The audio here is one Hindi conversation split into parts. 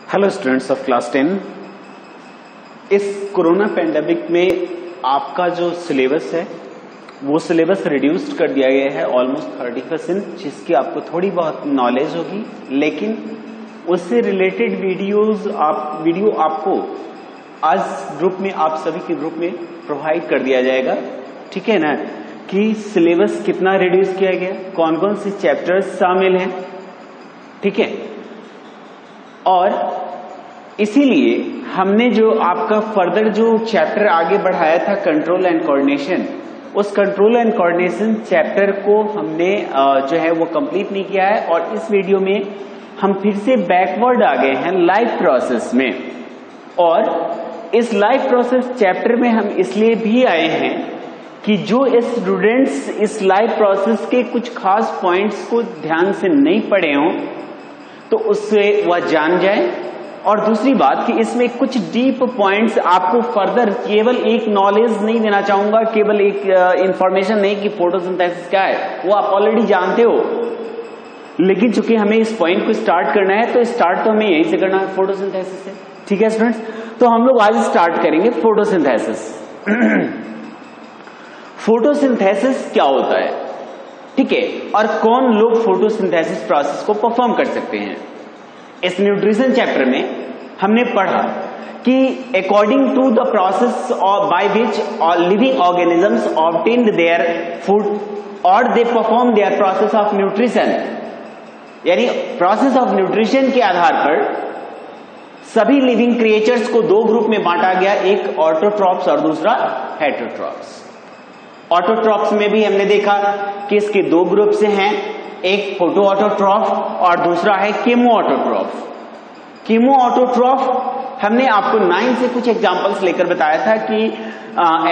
Hello students of class 10। इस कोरोना पेंडेमिक में आपका जो सिलेबस है वो सिलेबस रिड्यूस्ड कर दिया गया है ऑलमोस्ट 30%, जिसकी आपको थोड़ी बहुत नॉलेज होगी, लेकिन उससे रिलेटेड वीडियो आपको आज ग्रुप में, आप सभी के ग्रुप में प्रोवाइड कर दिया जाएगा। ठीक है ना, कि सिलेबस कितना रिड्यूस किया गया, कौन कौन से चैप्टर्स शामिल हैं। ठीक है, और इसीलिए हमने जो आपका फर्दर जो चैप्टर आगे बढ़ाया था कंट्रोल एंड कोऑर्डिनेशन, उस कंट्रोल एंड कोऑर्डिनेशन चैप्टर को हमने जो है वो कंप्लीट नहीं किया है, और इस वीडियो में हम फिर से बैकवर्ड आ गए हैं लाइफ प्रोसेस में। और इस लाइफ प्रोसेस चैप्टर में हम इसलिए भी आए हैं कि जो स्टूडेंट्स इस लाइफ प्रोसेस के कुछ खास पॉइंट्स को ध्यान से नहीं पढ़े हों तो उससे वह जान जाए। और दूसरी बात कि इसमें कुछ डीप पॉइंट्स आपको फर्दर, केवल एक नॉलेज नहीं देना चाहूंगा, केवल एक इंफॉर्मेशन नहीं कि फोटोसिंथेसिस क्या है, वो आप ऑलरेडी जानते हो, लेकिन चूंकि हमें इस पॉइंट को स्टार्ट करना है तो स्टार्ट तो हमें यहीं से करना है, फोटोसिंथेसिस से। ठीक है स्टूडेंट्स, तो हम लोग आज स्टार्ट करेंगे फोटोसिंथेसिस। फोटोसिंथेसिस क्या होता है, ठीक है, और कौन लोग फोटोसिंथेसिस प्रोसेस को परफॉर्म कर सकते हैं। इस न्यूट्रिशन चैप्टर में हमने पढ़ा कि according to the process by which living organisms obtained their food और they perform their process of nutrition, यानी प्रोसेस ऑफ न्यूट्रिशन के आधार पर सभी लिविंग क्रिएचर्स को दो ग्रुप में बांटा गया, एक ऑटोट्रॉप्स और दूसरा हेटेरोट्रॉप्स। ऑटोट्रॉप्स में भी हमने देखा कि इसके दो ग्रुप्स हैं, एक फोटो ऑटोट्रॉफ और दूसरा है कीमो ऑटोट्रॉफ। कीमो ऑटोट्रॉफ हमने आपको 9 से कुछ एग्जांपल्स लेकर बताया था कि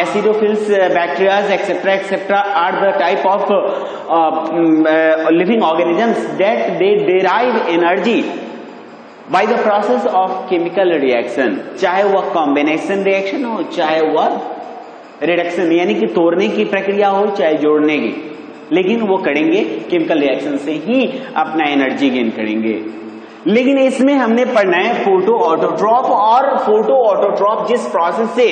acidophiles, bacterias etcetera etcetera are the type of living organisms that they derive energy by the process of chemical reaction, चाहे वह कॉम्बिनेशन रिएक्शन हो, चाहे वह रिडक्शन यानी कि तोड़ने की प्रक्रिया हो, चाहे जोड़ने की, लेकिन वो करेंगे केमिकल रिएक्शन से ही अपना एनर्जी गेन करेंगे। लेकिन इसमें हमने पढ़ना है फोटो ऑटोट्रॉप, और फोटो ऑटोट्रॉप जिस प्रोसेस से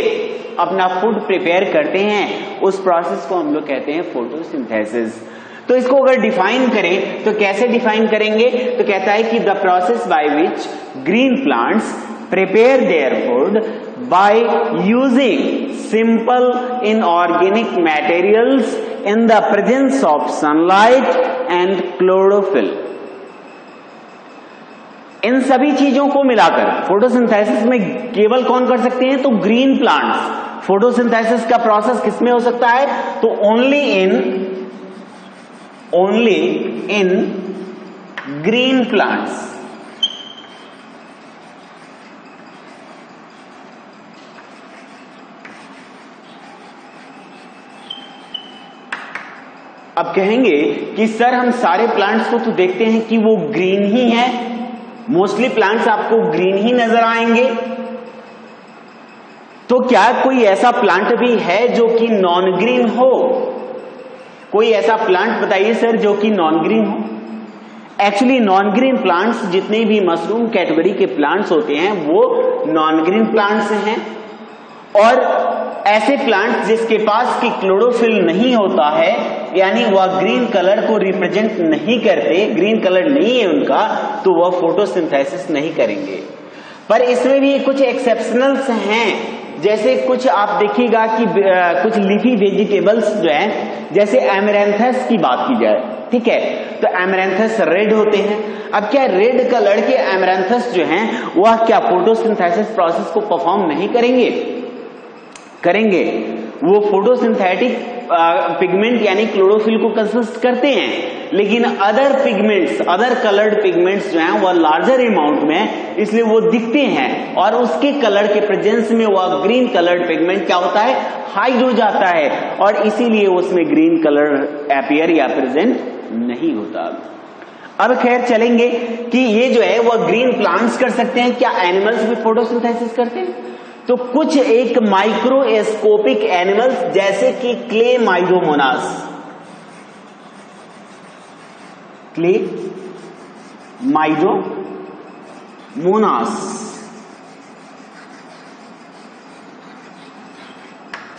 अपना फूड प्रिपेयर करते हैं उस प्रोसेस को हम लोग कहते हैं फोटोसिंथेसिस। तो इसको अगर डिफाइन करें तो कैसे डिफाइन करेंगे, तो कहता है कि the process by which green plants prepare their food by using simple inorganic materials in the presence of sunlight and chlorophyll। इन सभी चीजों को मिलाकर फोटोसिंथेसिस में केवल कौन कर सकते हैं, तो ग्रीन प्लांट्स। फोटोसिंथेसिस का प्रोसेस किसमें हो सकता है, तो ओनली इन ग्रीन प्लांट्स। अब कहेंगे कि सर हम सारे प्लांट्स को तो देखते हैं कि वो ग्रीन ही हैं, मोस्टली प्लांट्स आपको ग्रीन ही नजर आएंगे, तो क्या कोई ऐसा प्लांट भी है जो कि नॉन ग्रीन हो? कोई ऐसा प्लांट बताइए सर जो कि नॉन ग्रीन हो। एक्चुअली नॉन ग्रीन प्लांट्स जितने भी मशरूम कैटेगरी के प्लांट्स होते हैं वो नॉन ग्रीन प्लांट्स हैं, और ऐसे प्लांट्स जिसके पास की क्लोरोफिल नहीं होता है, यानी वह ग्रीन कलर को रिप्रेजेंट नहीं करते, ग्रीन कलर नहीं है उनका, तो वह फोटोसिंथेसिस नहीं करेंगे। पर इसमें भी कुछ एक्सेप्शनल्स हैं, जैसे कुछ आप देखिएगा कि कुछ लीफी वेजिटेबल्स जो हैं, जैसे एमरैंथस की बात की जाए, ठीक है, तो एमरैंथस रेड होते हैं। अब क्या रेड कलर के एमरैंथस जो हैं वह क्या फोटोसिंथेसिस प्रोसेस को परफॉर्म नहीं करेंगे? करेंगे। वो फोटोसिंथेटिक पिगमेंट यानी क्लोरोफिल को कंसिस्ट करते हैं, लेकिन other pigments, other coloured pigments जो हैं वह लार्जर अमाउंट में, इसलिए वो दिखते हैं, और उसके कलर के प्रेजेंस में वह ग्रीन कलर्ड पिगमेंट क्या होता है, हाइड हो जाता है, और इसीलिए उसमें ग्रीन कलर अपीयर या प्रेजेंट नहीं होता। अब खैर चलेंगे कि ये जो है वह ग्रीन प्लांट्स कर सकते हैं, क्या एनिमल्स भी फोटोसिंथेसिस करते हैं? तो कुछ एक माइक्रोस्कोपिक एनिमल्स जैसे कि क्लेमाइडोमोनास, मोनास,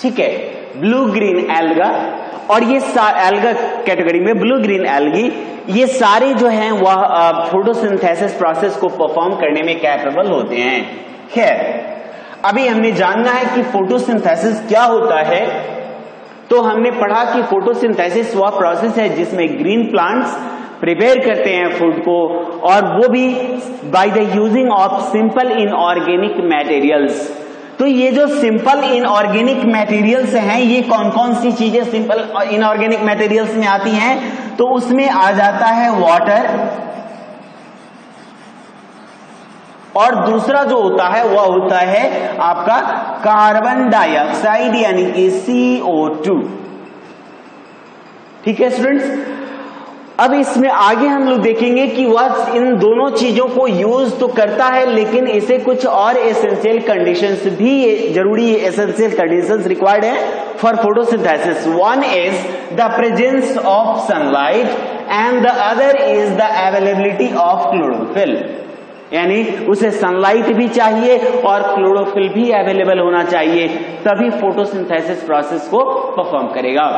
ठीक है, ब्लू ग्रीन एल्गा, और ये एल्गा कैटेगरी में ब्लू ग्रीन एल्गी, ये सारे जो हैं वह फोटोसिंथेसिस प्रोसेस को परफॉर्म करने में कैपेबल होते हैं। खैर, अभी हमने जानना है कि फोटोसिंथेसिस क्या होता है। तो हमने पढ़ा कि फोटोसिंथेसिस वह प्रोसेस है जिसमें ग्रीन प्लांट्स प्रिपेयर करते हैं फूड को, और वो भी by the using of simple inorganic materials. तो ये जो सिंपल इनऑर्गेनिक मटेरियल्स हैं, ये कौन कौन सी चीजें सिंपल इनऑर्गेनिक मटेरियल्स में आती हैं? तो उसमें आ जाता है वाटर, और दूसरा जो होता है वह होता है आपका कार्बन डाइऑक्साइड यानी कि CO2। ठीक है स्टूडेंट्स, अब इसमें आगे हम लोग देखेंगे कि वह इन दोनों चीजों को यूज तो करता है, लेकिन इसे कुछ और एसेंशियल कंडीशंस भी जरूरी है, एसेंशियल कंडीशंस रिक्वायर्ड है for photosynthesis. One is the presence of sunlight and the other is the availability of chlorophyll, यानी उसे सनलाइट भी चाहिए और क्लोरोफिल भी अवेलेबल होना चाहिए, तभी फोटोसिंथेसिस प्रोसेस को परफॉर्म करेगा।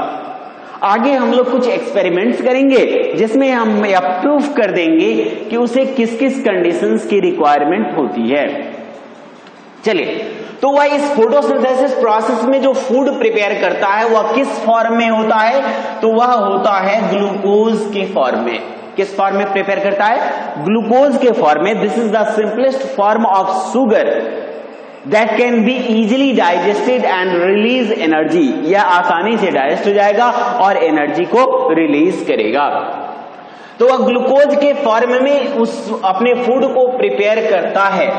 आगे हम लोग कुछ एक्सपेरिमेंट्स करेंगे जिसमें हम प्रूफ कर देंगे कि उसे किस किस कंडीशंस की रिक्वायरमेंट होती है। चलिए, तो वह इस फोटोसिंथेसिस प्रोसेस में जो फूड प्रिपेयर करता है वह किस फॉर्म में होता है? तो वह होता है ग्लूकोज के फॉर्म में। किस फॉर्म में प्रिपेयर करता है? ग्लूकोज के फॉर्म में। This is the simplest form of sugar that can be easily digested and release energy. यह आसानी से डाइजेस्ट हो जाएगा और एनर्जी को रिलीज करेगा। तो वह ग्लूकोज के फॉर्म में उस अपने फूड को प्रिपेयर करता है,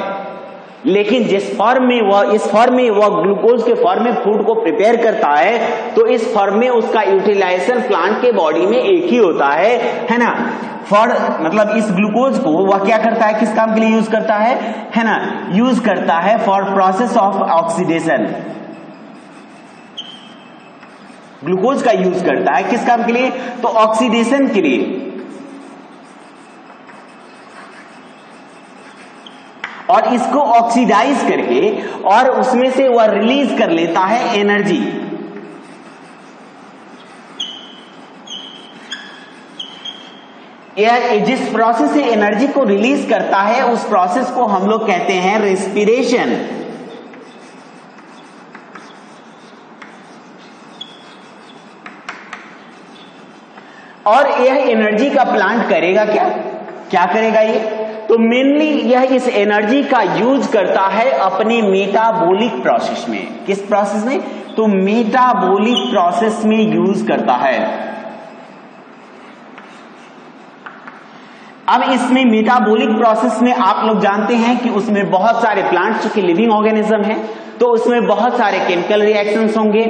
लेकिन जिस फॉर्म में वह इस फॉर्म में वह ग्लूकोज के फॉर्म में फूड को प्रिपेयर करता है, तो इस फॉर्म में उसका यूटिलाइजेशन प्लांट के बॉडी में एक ही होता है ना। फॉर मतलब इस ग्लूकोज को वह क्या करता है, किस काम के लिए यूज करता है ना, यूज करता है for process of oxidation. Glucose का यूज करता है किस काम के लिए? तो ऑक्सीडेशन के लिए, और इसको ऑक्सीडाइज करके और उसमें से वह रिलीज कर लेता है एनर्जी। यह जिस प्रोसेस से एनर्जी को रिलीज करता है उस प्रोसेस को हम लोग कहते हैं रेस्पिरेशन। और यह एनर्जी का प्लांट करेगा क्या करेगा ये? तो मेनली यह इस एनर्जी का यूज करता है अपने मेटाबॉलिक प्रोसेस में। किस प्रोसेस में? तो मेटाबॉलिक प्रोसेस में यूज करता है। अब इसमें मेटाबॉलिक प्रोसेस में आप लोग जानते हैं कि उसमें बहुत सारे प्लांट्स जो कि लिविंग ऑर्गेनिज्म है, तो उसमें बहुत सारे केमिकल रिएक्शंस होंगे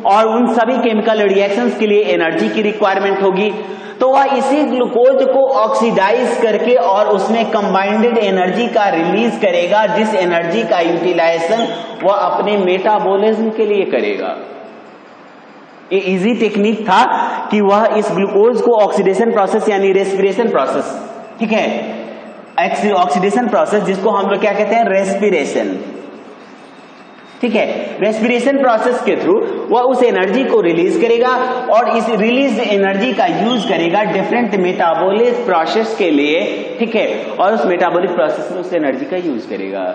और उन सभी केमिकल रिएक्शंस के लिए एनर्जी की रिक्वायरमेंट होगी। तो वह इसी ग्लूकोज को ऑक्सीडाइज करके और उसमें कंबाइंडेड एनर्जी का रिलीज करेगा, जिस एनर्जी का यूटिलाइजेशन वह अपने मेटाबॉलिज्म के लिए करेगा। ये इजी टेक्निक था कि वह इस ग्लूकोज को ऑक्सीडेशन प्रोसेस यानी रेस्पिरेशन प्रोसेस, ठीक है, ऑक्सीडेशन प्रोसेस जिसको हम लोग क्या कहते हैं? रेस्पिरेशन। ठीक है, रेस्पिरेशन प्रोसेस के थ्रू वह उस एनर्जी को रिलीज करेगा और इस रिलीज एनर्जी का यूज करेगा डिफरेंट मेटाबॉलिक प्रोसेस के लिए, ठीक है, और उस मेटाबॉलिक प्रोसेस में उस एनर्जी का यूज करेगा।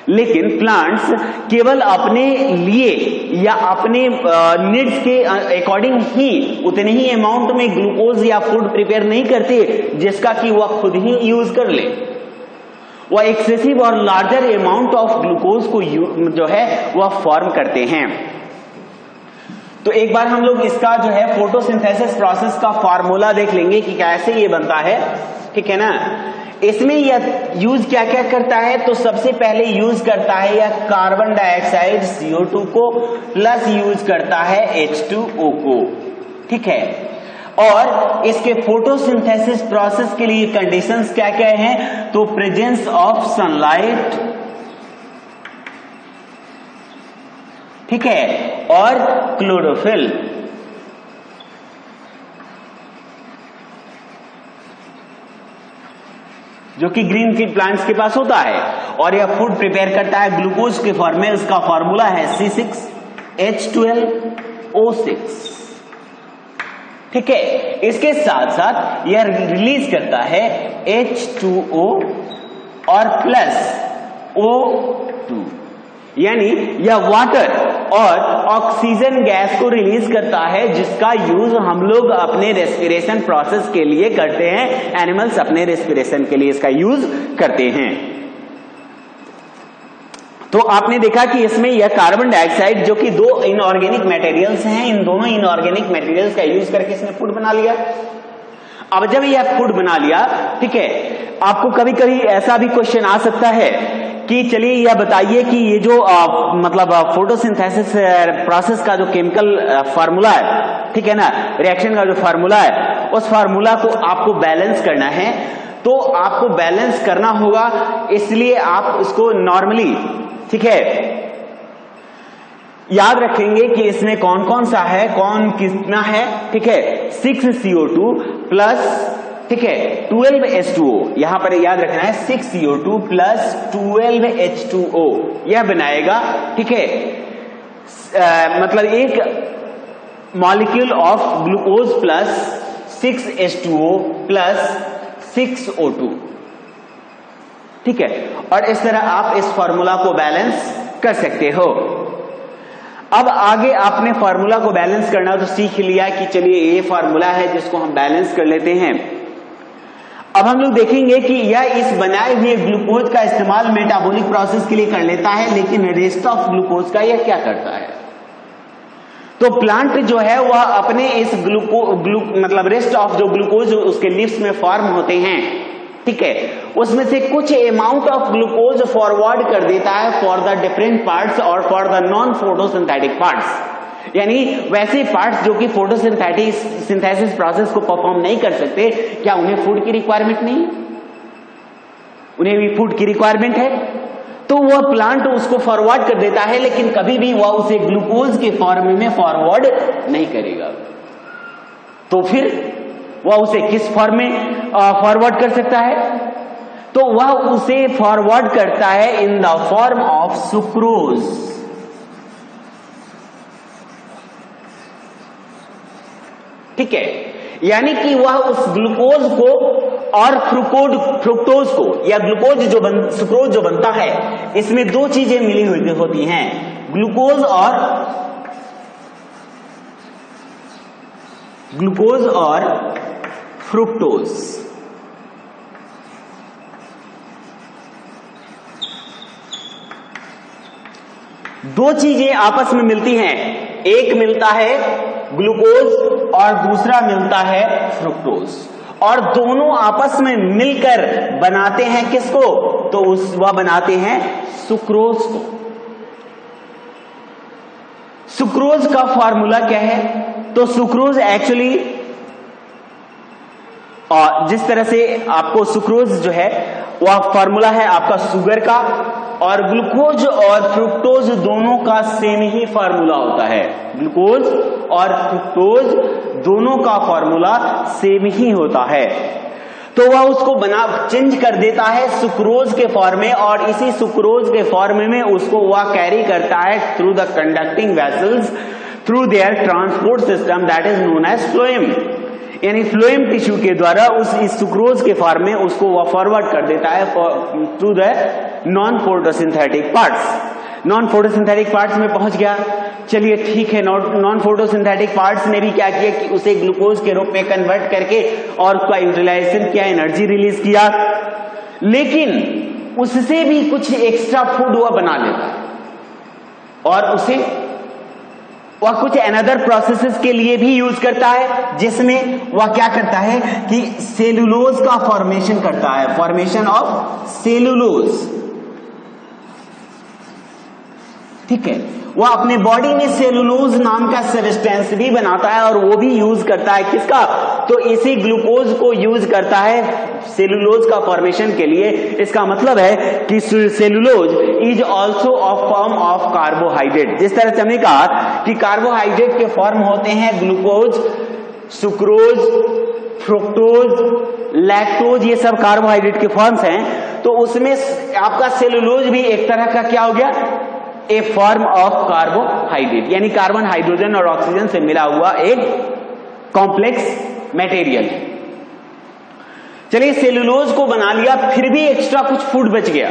लेकिन प्लांट्स केवल अपने लिए या अपने नीड्स के अकॉर्डिंग ही उतने ही अमाउंट में ग्लूकोज या फूड प्रिपेयर नहीं करते जिसका कि वह खुद ही यूज कर ले। वह एक्सेसिव और लार्जर अमाउंट ऑफ ग्लूकोज को जो है वह फॉर्म करते हैं। तो एक बार हम लोग इसका जो है फोटोसिंथेसिस प्रोसेस का फार्मूला देख लेंगे कि कैसे ये बनता है, ठीक है ना। इसमें यह यूज क्या क्या करता है? तो सबसे पहले यूज करता है यह कार्बन डाइऑक्साइड CO2 को, प्लस यूज करता है H2O को, ठीक है। और इसके फोटोसिंथेसिस प्रोसेस के लिए कंडीशंस क्या क्या हैं? तो प्रेजेंस ऑफ सनलाइट, ठीक है, और क्लोरोफिल। जो कि ग्रीन फीड प्लांट्स के पास होता है, और यह फूड प्रिपेयर करता है ग्लूकोज के फॉर्म में। उसका फॉर्मूला है C6H12O6। ठीक है, इसके साथ साथ यह रिलीज करता है H2O और प्लस O2, यानी यह वाटर और ऑक्सीजन गैस को रिलीज करता है, जिसका यूज हम लोग अपने रेस्पिरेशन प्रोसेस के लिए करते हैं। एनिमल्स अपने रेस्पिरेशन के लिए इसका यूज करते हैं। तो आपने देखा कि इसमें यह कार्बन डाइऑक्साइड, जो कि दो इनऑर्गेनिक मटेरियल्स हैं, इन दोनों इनऑर्गेनिक मटेरियल्स का यूज करके इसने फूड बना लिया। अब जब यह फूड बना लिया, ठीक है, आपको कभी कभी ऐसा भी क्वेश्चन आ सकता है कि चलिए यह बताइए कि ये जो मतलब फोटोसिंथेसिस प्रोसेस का जो केमिकल फार्मूला है, ठीक है ना, रिएक्शन का जो फार्मूला है, उस फार्मूला को आपको बैलेंस करना है। तो आपको बैलेंस करना होगा, इसलिए आप इसको नॉर्मली, ठीक है, याद रखेंगे कि इसमें कौन कौन सा है, कौन कितना है। ठीक है, 6CO2 प्लस, ठीक है, 12H2O, यहां पर याद रखना है 6CO2 प्लस 12H2O यह बनाएगा, ठीक है, मतलब एक molecule of glucose plus 6H2O plus 6O2। ठीक है, और इस तरह आप इस फॉर्मूला को बैलेंस कर सकते हो। अब आगे आपने फॉर्मूला को बैलेंस करना तो सीख लिया कि चलिए ये फॉर्मूला है जिसको हम बैलेंस कर लेते हैं। अब हम लोग देखेंगे कि यह इस बनाए हुए ग्लूकोज का इस्तेमाल मेटाबॉलिक प्रोसेस के लिए कर लेता है, लेकिन रेस्ट ऑफ ग्लूकोज का यह क्या करता है। तो प्लांट जो है वह अपने इस मतलब रेस्ट ऑफ जो ग्लूकोज उसके लीव्स में फॉर्म होते हैं, ठीक है, उसमें से कुछ अमाउंट ऑफ ग्लूकोज फॉरवर्ड कर देता है फॉर द डिफरेंट पार्ट्स और for the non photosynthetic parts, यानी वैसे पार्ट्स जो कि फोटोसिंथेसिस प्रोसेस को परफॉर्म नहीं कर सकते, क्या उन्हें फूड की रिक्वायरमेंट नहीं है? उन्हें भी फूड की रिक्वायरमेंट है, तो वह प्लांट उसको फॉरवर्ड कर देता है, लेकिन कभी भी वह उसे ग्लूकोज के फॉर्म में फॉरवर्ड नहीं करेगा। तो फिर वह उसे किस फॉर्म में फॉरवर्ड कर सकता है? तो वह उसे फॉरवर्ड करता है in the form of sucrose. ठीक है, यानी कि वह उस ग्लूकोज को और फ्रुक्टोज को, या ग्लूकोज जो सुक्रोज जो बनता है, इसमें दो चीजें मिली हुई होती हैं, ग्लूकोज और फ्रुक्टोज। दो चीजें आपस में मिलती हैं, एक मिलता है ग्लूकोज और दूसरा मिलता है फ्रुक्टोज, और दोनों आपस में मिलकर बनाते हैं किसको? तो वह बनाते हैं सुक्रोज को। सुक्रोज का फॉर्मूला क्या है? तो सुक्रोज एक्चुअली, और जिस तरह से आपको सुक्रोज जो है वह फॉर्मूला है आपका शुगर का, और ग्लूकोज और फ्रुक्टोज दोनों का सेम ही फॉर्मूला होता है। ग्लूकोज और फ्रुक्टोज दोनों का फॉर्मूला सेम ही होता है। तो वह उसको चेंज कर देता है सुक्रोज के फॉर्म में, और इसी सुक्रोज के फॉर्म में उसको वह कैरी करता है through the conducting vessels through their transport system that is known as phloem, यानी फ्लोएम टिश्यू के द्वारा इस सुक्रोज के फॉर्म में उसको वह फॉरवर्ड कर देता है to the non photosynthetic parts. Non photosynthetic parts में पहुंच गया, चलिए ठीक है, नॉन फोटोसिंथेटिक पार्ट्स ने भी क्या किया कि उसे ग्लूकोज के रूप में कन्वर्ट करके और उसका यूटिलाइजेशन किया, एनर्जी रिलीज किया, लेकिन उससे भी कुछ एक्स्ट्रा फूड वह बना लेता है, और उसे वह कुछ अनदर प्रोसेसेस के लिए भी यूज करता है, जिसमें वह क्या करता है कि सेलुलोज का फॉर्मेशन करता है, फॉर्मेशन ऑफ सेलुलोज। ठीक है, वह अपने बॉडी में सेलुलोज नाम का सब्सटेंस भी बनाता है, और वो भी यूज करता है किसका? तो इसी ग्लूकोज को यूज करता है सेलुलोज का फॉर्मेशन के लिए। इसका मतलब है कि cellulose is also a form of carbohydrate. जिस तरह से हमने कहा कि कार्बोहाइड्रेट के फॉर्म होते हैं ग्लूकोज, सुक्रोज, फ्रुक्टोज, लैक्टोज, ये सब कार्बोहाइड्रेट के फॉर्म्स हैं, तो उसमें आपका सेलुलोज भी एक तरह का क्या हो गया, ए फॉर्म ऑफ कार्बोहाइड्रेट, यानी कार्बन, हाइड्रोजन और ऑक्सीजन से मिला हुआ एक कॉम्प्लेक्स मटेरियल। चलिए सेलुलोज को बना लिया, फिर भी एक्स्ट्रा कुछ फूड बच गया,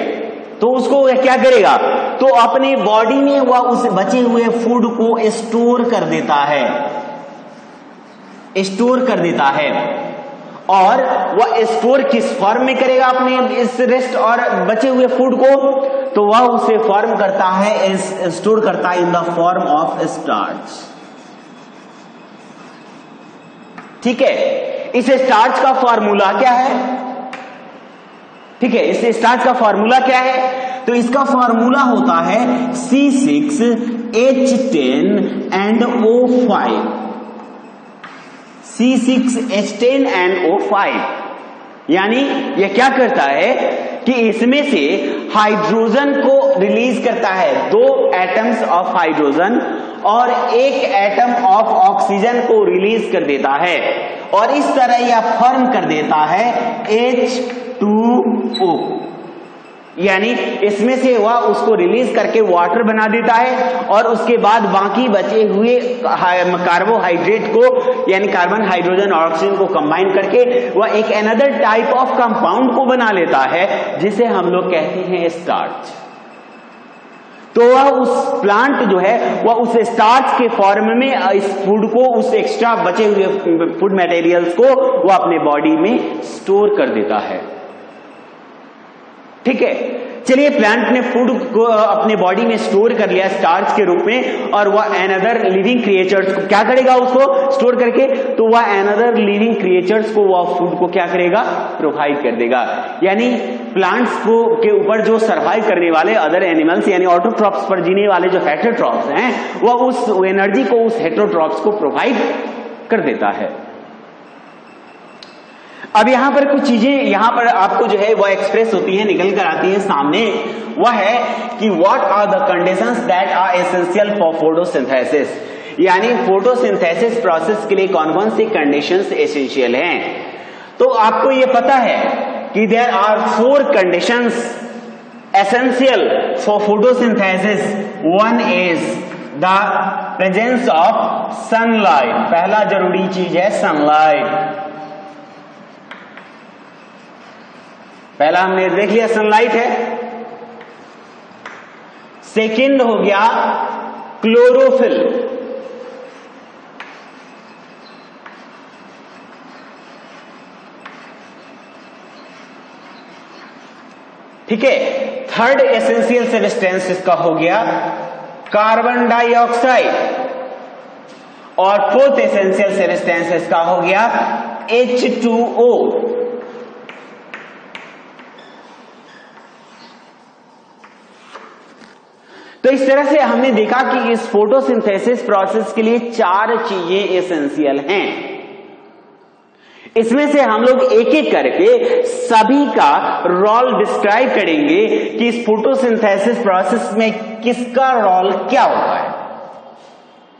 तो उसको क्या करेगा, तो अपने बॉडी में वह उस बचे हुए फूड को स्टोर कर देता है, और वह स्टोर किस फॉर्म में करेगा अपने इस रेस्ट और बचे हुए फूड को, तो वह उसे फॉर्म करता है, स्टोर करता है in the form of starch. ठीक है, इस स्टार्च का फॉर्मूला क्या है, ठीक है, इस स्टार्च का फॉर्मूला क्या है, तो इसका फॉर्मूला होता है C6H10NO5, C6H10NO5, यानी यह क्या करता है कि इसमें से हाइड्रोजन को रिलीज करता है, 2 एटम्स ऑफ हाइड्रोजन और 1 एटम ऑफ ऑक्सीजन को रिलीज कर देता है, और इस तरह यह फॉर्म कर देता है H2O, यानी इसमें से वह उसको रिलीज करके वाटर बना देता है, और उसके बाद बाकी बचे हुए कार्बोहाइड्रेट को, यानी कार्बन, हाइड्रोजन और ऑक्सीजन को कंबाइन करके वह एक अनदर टाइप ऑफ कंपाउंड को बना लेता है, जिसे हम लोग कहते हैं स्टार्च। तो वह उस प्लांट जो है वह उस स्टार्च के फॉर्म में इस फूड को, उस एक्स्ट्रा बचे हुए फूड मटेरियल्स को वह अपने बॉडी में स्टोर कर देता है। ठीक है, चलिए प्लांट ने फूड को अपने बॉडी में स्टोर कर लिया स्टार्च के रूप में, और वह अनदर लिविंग क्रिएचर्स को क्या करेगा, उसको स्टोर करके, तो वह अनदर लिविंग क्रिएचर्स को वह फूड को क्या करेगा, प्रोवाइड कर देगा। यानी प्लांट्स को के ऊपर जो सर्वाइव करने वाले अदर एनिमल्स, यानी ऑटोट्रॉप्स पर जीने वाले जो हेटेरोट्रॉप्स हैं, वह उस एनर्जी को उस हेटेरोट्रॉप्स को प्रोवाइड कर देता है। अब यहां पर कुछ चीजें यहां पर आपको जो है वह एक्सप्रेस होती हैं, निकल कर आती हैं सामने, वह है कि what are the conditions that are essential for photosynthesis, यानी फोटोसिंथेसिस प्रोसेस के लिए कौन कौन सी कंडीशंस एसेंशियल हैं। तो आपको यह पता है कि there are 4 conditions essential for photosynthesis. One is the presence of sunlight, पहला जरूरी चीज है सनलाइट। पहला हमने देख लिया सनलाइट है। सेकंड हो गया क्लोरोफिल, ठीक है। थर्ड एसेंशियल सब्सटेंस इसका हो गया कार्बन डाइऑक्साइड, और फोर्थ एसेंशियल सब्सटेंस इसका हो गया H2O। तो इस तरह से हमने देखा कि इस फोटोसिंथेसिस प्रोसेस के लिए 4 चीजें एसेंशियल हैं। इसमें से हम लोग एक एक करके सभी का रोल डिस्क्राइब करेंगे कि इस फोटोसिंथेसिस प्रोसेस में किसका रोल क्या होता है।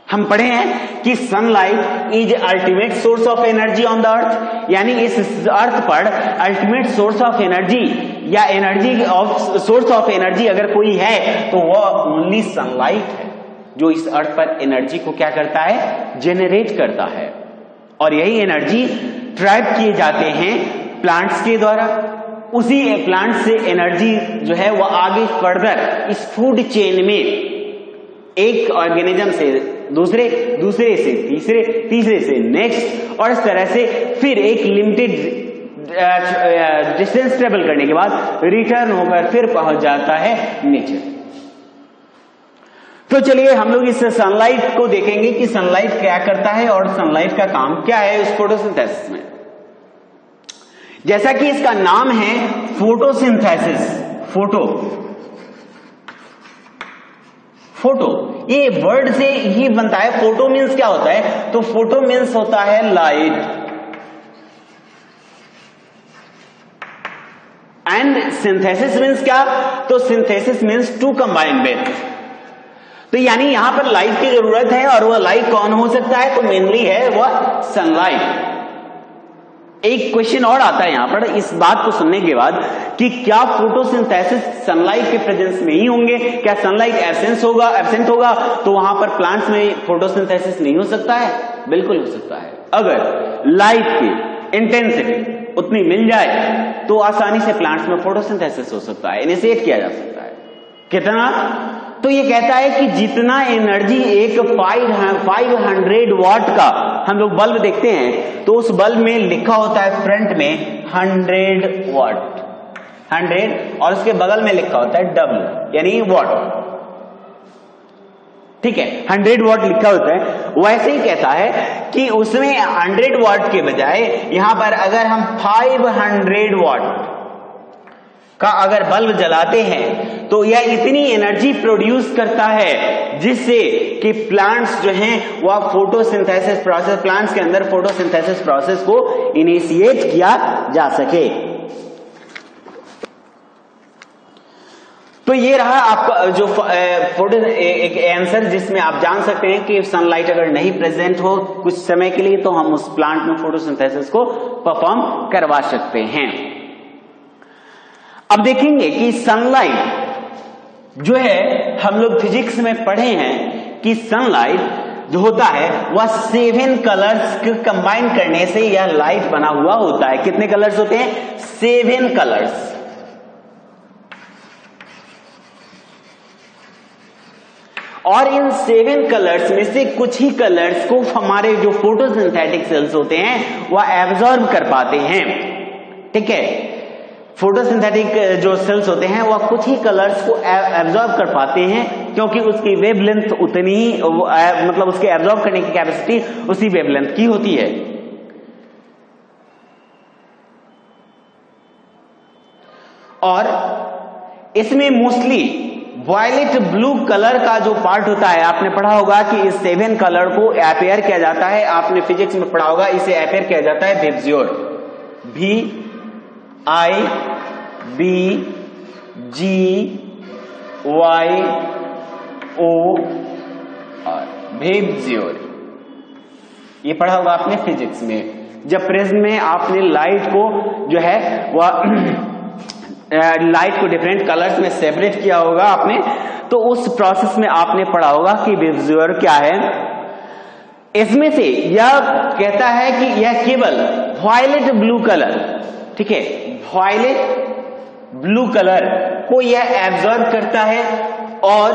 हम पढ़े हैं कि sunlight is ultimate source of energy on the earth, यानी इस अर्थ पर अल्टीमेट सोर्स ऑफ एनर्जी या energy of source of energy अगर कोई है तो वह ओनली सनलाइट है, जो इस अर्थ पर एनर्जी को क्या करता है, जेनरेट करता है। और यही एनर्जी ट्रैप किए जाते हैं प्लांट्स के द्वारा। उसी प्लांट से एनर्जी जो है वह आगे फर्दर इस फूड चेन में एक ऑर्गेनिज्म से दूसरे, दूसरे से तीसरे, तीसरे से नेक्स्ट, और इस तरह से फिर एक लिमिटेड डिस्टेंस ट्रेवल करने के बाद रिटर्न होकर फिर पहुंच जाता है नेचर। तो चलिए हम लोग इस सनलाइट को देखेंगे कि सनलाइट क्या करता है और सनलाइट का काम क्या है इस फोटोसिंथेसिस में। जैसा कि इसका नाम है फोटोसिंथेसिस, फोटो ये वर्ड से ही बनता है। फोटो मीन्स क्या होता है, तो फोटो मीन्स होता है लाइट, एंड सिंथेसिस मीन्स क्या, तो synthesis means to combine with. तो यानी यहां पर लाइट की जरूरत है, और वह लाइट कौन हो सकता है, तो मेनली है वह सनलाइट। एक क्वेश्चन और आता है यहां पर इस बात को सुनने के बाद कि क्या फोटोसिंथेसिस सनलाइट के प्रेजेंस में ही होंगे, क्या सनलाइट एब्सेंट होगा तो वहां पर प्लांट्स में फोटोसिंथेसिस नहीं हो सकता है? बिल्कुल हो सकता है। अगर लाइट की इंटेंसिटी उतनी मिल जाए तो आसानी से प्लांट्स में फोटोसिंथेसिस हो सकता है, इनिशिएट किया जा सकता है। कितना? तो ये कहता है कि जितना एनर्जी एक 500 वाट का हम लोग बल्ब देखते हैं तो उस बल्ब में लिखा होता है फ्रंट में 100 वाट, 100, और उसके बगल में लिखा होता है W यानी वाट, ठीक है, 100 वाट लिखा होता है। वैसे ही कहता है कि उसमें 100 वाट के बजाय यहां पर अगर हम 500 वाट का अगर बल्ब जलाते हैं तो यह इतनी एनर्जी प्रोड्यूस करता है जिससे कि प्लांट्स जो हैं वह फोटोसिंथेसिस प्रोसेस, प्लांट्स के अंदर फोटोसिंथेसिस प्रोसेस को इनिशिएट किया जा सके। तो ये रहा आपका जो फोटो एक आंसर जिसमें आप जान सकते हैं कि सनलाइट अगर नहीं प्रेजेंट हो कुछ समय के लिए तो हम उस प्लांट में फोटोसिंथेसिस को परफॉर्म करवा सकते हैं। अब देखेंगे कि सनलाइट जो है हम लोग फिजिक्स में पढ़े हैं कि सनलाइट जो होता है वह 7 कलर्स को कंबाइन करने से यह लाइट बना हुआ होता है। कितने कलर्स होते हैं? 7 कलर्स। और इन 7 कलर्स में से कुछ ही कलर्स को हमारे जो फोटोसिंथेटिक सेल्स होते हैं वह एब्जॉर्ब कर पाते हैं, ठीक है। फोटोसिंथेटिक जो सेल्स होते हैं वह कुछ ही कलर्स को एब्जॉर्ब कर पाते हैं क्योंकि उसकी वेवलेंथ उतनी ही मतलब उसके एब्जॉर्ब करने की कैपेसिटी उसी वेवलेंथ की होती है। और इसमें मोस्टली वायलेट ब्लू कलर का जो पार्ट होता है, आपने पढ़ा होगा कि इस 7 कलर को अपेयर किया जाता है, आपने फिजिक्स में पढ़ा होगा इसे अपेयर किया जाता है विबज्योर, VIBGYOR, विबज्योर। ये पढ़ा होगा आपने फिजिक्स में। जब प्रिज्म में आपने लाइट को जो है वह लाइट को डिफरेंट कलर्स में सेपरेट किया होगा आपने, तो उस प्रोसेस में आपने पढ़ा होगा कि विबज्योर क्या है। इसमें से यह कहता है कि यह केवल वायलेट ब्लू कलर, ठीक है, वायलेट ब्लू कलर को यह एब्जॉर्ब करता है और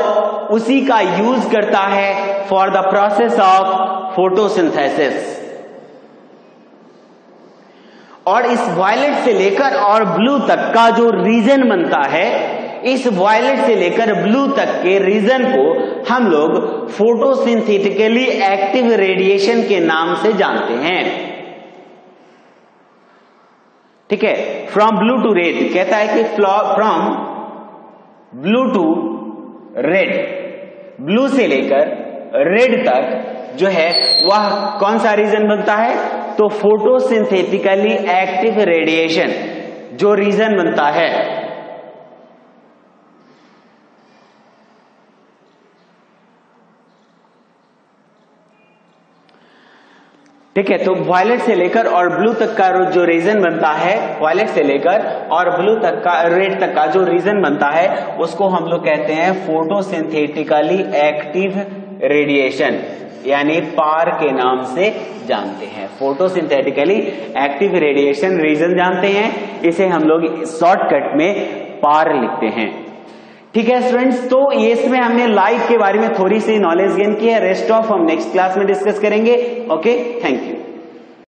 उसी का यूज करता है for the process of photosynthesis. और इस वायलेट से लेकर और ब्लू तक का जो रीजन बनता है, इस वायलेट से लेकर ब्लू तक के रीजन को हम लोग फोटोसिंथेटिकली एक्टिव रेडिएशन के नाम से जानते हैं, ठीक है। फ्रॉम ब्लू टू रेड कहता है कि from blue to red, blue से लेकर रेड तक जो है वह कौन सा रीजन बनता है? तो फोटोसिंथेटिकली एक्टिव रेडिएशन जो रीजन बनता है। ठीक है, तो वायलेट से लेकर और ब्लू तक का जो रीजन बनता है, वायलेट से लेकर और ब्लू तक का, रेड तक का जो रीजन बनता है उसको हम लोग कहते हैं फोटोसिंथेटिकली एक्टिव रेडिएशन, यानी पार के नाम से जानते हैं। फोटोसिंथेटिकली एक्टिव रेडिएशन रीजन जानते हैं, इसे हम लोग शॉर्टकट में पार लिखते हैं, ठीक है स्टूडेंट्स। तो ये इसमें हमने लाइट के बारे में थोड़ी सी नॉलेज गेन की है, रेस्ट ऑफ हम नेक्स्ट क्लास में डिस्कस करेंगे। Okay, thank you.